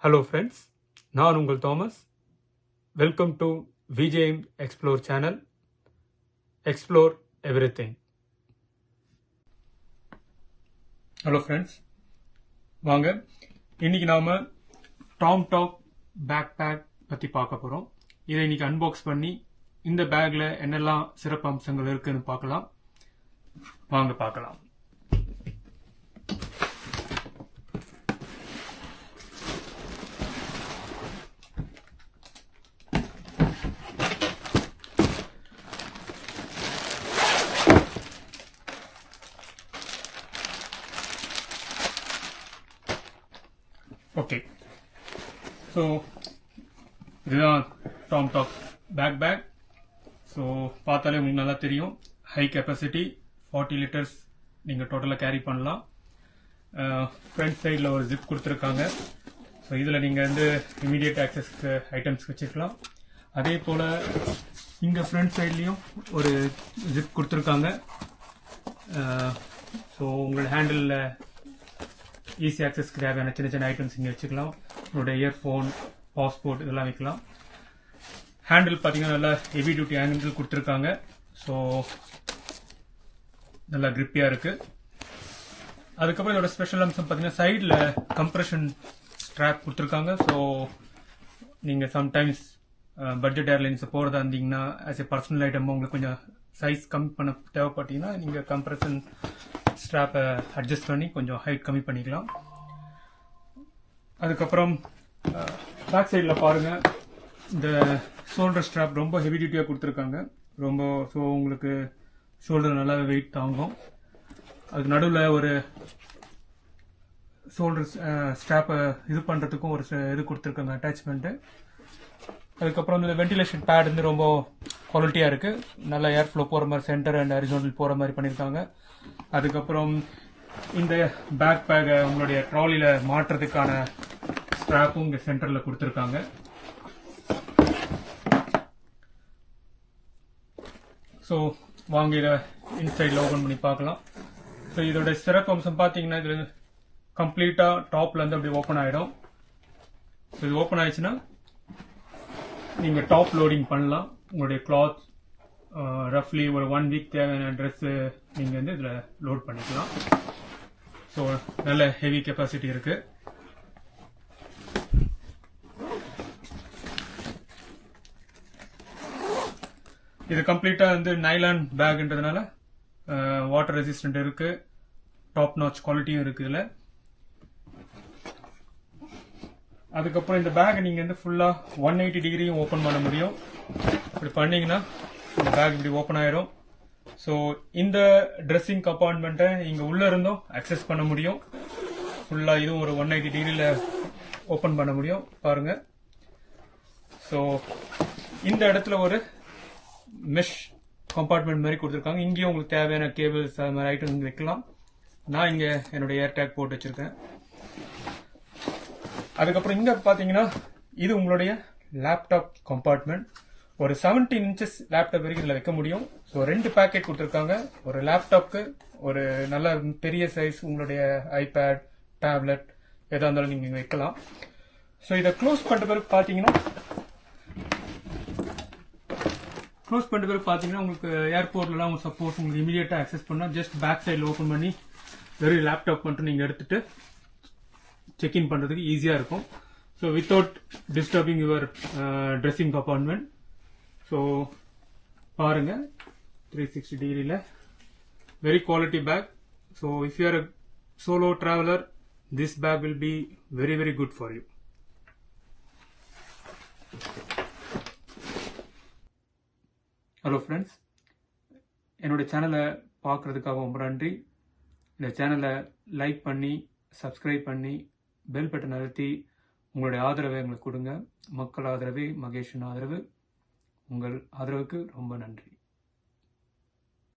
Hello friends, நான் உங்கள் Thomas. Welcome to VJM explore channel. Explore everything. Hello friends, வாங்க இன்னைக்கு நாம டாம் டாக் பேக் பேக் பற்றி பார்க்க போகிறோம். இதை இன்னைக்கு அன்பாக்ஸ் பண்ணி இந்த பேக்கில் என்னெல்லாம் சிறப்பு அம்சங்கள் இருக்குன்னு பார்க்கலாம். வாங்க பார்க்கலாம். ஓகே, ஸோ இதுதான் டாம் டாக் பேக். ஸோ பார்த்தாலே உங்களுக்கு நல்லா தெரியும். ஹை கெப்பாசிட்டி 40 லிட்டர்ஸ் நீங்கள் டோட்டலாக கேரி பண்ணலாம். ஃப்ரண்ட் சைடில் ஒரு ஜிப் கொடுத்துருக்காங்க. ஸோ இதில் நீங்கள் வந்து இமீடியட் ஆக்சஸ்க்கு ஐட்டம்ஸ் வச்சுக்கலாம். அதே போல் இங்கே ஃப்ரண்ட் சைட்லேயும் ஒரு ஜிப் கொடுத்துருக்காங்க. ஸோ உங்களோட ஹேண்டிலில் ஈஸி ஆக்சஸ்க்கு தேவையான சின்ன சின்ன ஐட்டம்ஸ் இங்கே வச்சுக்கலாம். உங்களோட இயர்ஃபோன், பாஸ்போர்ட் இதெல்லாம் வைக்கலாம். ஹேண்டில் பார்த்தீங்கன்னா நல்லா ஹெவி டியூட்டி ஹேண்டில் கொடுத்துருக்காங்க. ஸோ நல்லா கிரிப்பியாக இருக்குது. அதுக்கப்புறம் இதோட ஸ்பெஷல் அம்சம் பார்த்தீங்கன்னா சைடில் கம்ப்ரெஷன் ஸ்ட்ராப் கொடுத்துருக்காங்க. ஸோ நீங்கள் சம்டைம்ஸ் பட்ஜெட் ஏர்லைன்ஸ் போகிறதா இருந்தீங்கன்னா ஆஸ் எ பர்சனல் ஐட்டம் உங்களுக்கு கொஞ்சம் சைஸ் கம்மி பண்ண தேவைப்பட்டீங்கன்னா நீங்கள் கம்ப்ரெஷன் ஸ்ட்ராப்பை அட்ஜஸ்ட் பண்ணி கொஞ்சம் ஹைட் கம்மி பண்ணிக்கலாம். அதுக்கப்புறம் பேக் சைடில் பாருங்கள், இந்த ஷோல்டர் ஸ்ட்ராப் ரொம்ப ஹெவி டியூட்டியாக கொடுத்துருக்காங்க. ரொம்ப ஸோ உங்களுக்கு ஷோல்டர் நல்லா வெயிட் தாங்கும். அதுக்கு நடுவில் ஒரு ஷோல்டர் ஸ்ட்ராப்பை இது பண்ணுறதுக்கும் ஒரு இது கொடுத்துருக்காங்க, அட்டாச்மெண்ட்டு. அதுக்கப்புறம் இந்த வென்டிலேஷன் பேட் வந்து ரொம்ப குவாலிட்டியாக இருக்குது. நல்லா ஏர் ஃப்ளோ போகிற மாதிரி சென்டர் அண்ட் ஹரிசாண்டல் போகிற மாதிரி பண்ணியிருக்காங்க. அதுக்கப்புறம் இந்த பேக் பேக்கை உங்களுடைய ட்ராலியில் மாட்டுறதுக்கான ஸ்ட்ராப்பும் இங்கே சென்டரில் கொடுத்துருக்காங்க. ஸோ வாங்க இதை இன்சைடில் ஓப்பன் பண்ணி பார்க்கலாம். ஸோ இதோட சிறப்பு அம்சம் பார்த்தீங்கன்னா இது கம்ப்ளீட்டாக டாப்லேருந்து அப்படி ஓப்பன் ஆகிடும். ஸோ இது ஓப்பன் ஆயிடுச்சுன்னா நீங்கள் டாப் லோடிங் பண்ணலாம். உங்களுடைய கிளாத் ரஃப்லி ஒரு 1 வீக் தேவையான ட்ரெஸ்ஸு நீங்கள் வந்து இதில் லோட் பண்ணிக்கலாம். ஸோ நல்ல ஹெவி கெப்பாசிட்டி இருக்குது. இது கம்ப்ளீட்டாக வந்து நைலான் பேக்ன்றதுனால வாட்டர் ரெசிஸ்டன்ட் இருக்குது. டாப் நாச் குவாலிட்டியும் இருக்குது இதில். அதுக்கப்புறம் இந்த பேக்கை நீங்கள் வந்து ஃபுல்லாக 180 டிகிரியும் ஓப்பன் பண்ண முடியும். இப்படி பண்ணிங்கன்னா இந்த பேக் இப்படி ஓப்பன் ஆயிடும். ஸோ இந்த ட்ரெஸ்ஸிங் கம்பார்ட்மெண்ட்டை இங்கே உள்ளே இருந்தும் அக்சஸ் பண்ண முடியும். ஃபுல்லாக இதுவும் ஒரு 180 டிகிரியில் ஓப்பன் பண்ண முடியும் பாருங்கள். ஸோ இந்த இடத்துல ஒரு மெஷ் கம்பார்ட்மெண்ட் மாதிரி கொடுத்துருக்காங்க. இங்கேயும் உங்களுக்கு தேவையான கேபிள்ஸ் அது மாதிரி ஐட்டம் வைக்கலாம். நான் இங்கே என்னோட ஏர்டேக் போட்டு வச்சுருக்கேன். அதுக்கப்புறம் இங்கே பார்த்தீங்கன்னா இது உங்களுடைய லேப்டாப் கம்பார்ட்மெண்ட். ஒரு 17 இன்ச்சஸ் லேப்டாப் வரைக்கும் இதில் வைக்க முடியும். ஸோ 2 பேக்கெட் கொடுத்துருக்காங்க. ஒரு லேப்டாப்க்கு ஒரு நல்ல பெரிய சைஸ் உங்களுடைய ஐபேட், டேப்லெட் எதாக இருந்தாலும் நீங்கள் இங்கே வைக்கலாம். ஸோ இதை க்ளோஸ் பண்ணுற பிறகு பார்த்தீங்கன்னா உங்களுக்கு ஏர்போர்ட்லாம் சப்போஸ் உங்களுக்கு இமீடியட்டாக அக்சஸ் பண்ணால் ஜஸ்ட் பேக் சைடில் ஓப்பன் பண்ணி வெறும் லேப்டாப் மட்டும் நீங்கள் எடுத்துகிட்டு செக்இன் பண்ணுறதுக்கு ஈஸியாக இருக்கும். So without disturbing your dressing compartment. So பாருங்கள் 360 டிகிரியில் very quality bag. So if you are a solo traveller this bag will be very very good for you. Hello friends, என்னோட சேனலை பார்க்குறதுக்காக ரொம்ப நன்றி. இந்த சேனலை லைக் பண்ணி சப்ஸ்கிரைப் பண்ணி பெல் பட்டன் அழுத்தி உங்களுடைய ஆதரவை எங்களுக்கு கொடுங்க. மக்கள் ஆதரவு மகேஷின் ஆதரவு. உங்கள் ஆதரவுக்கு ரொம்ப நன்றி.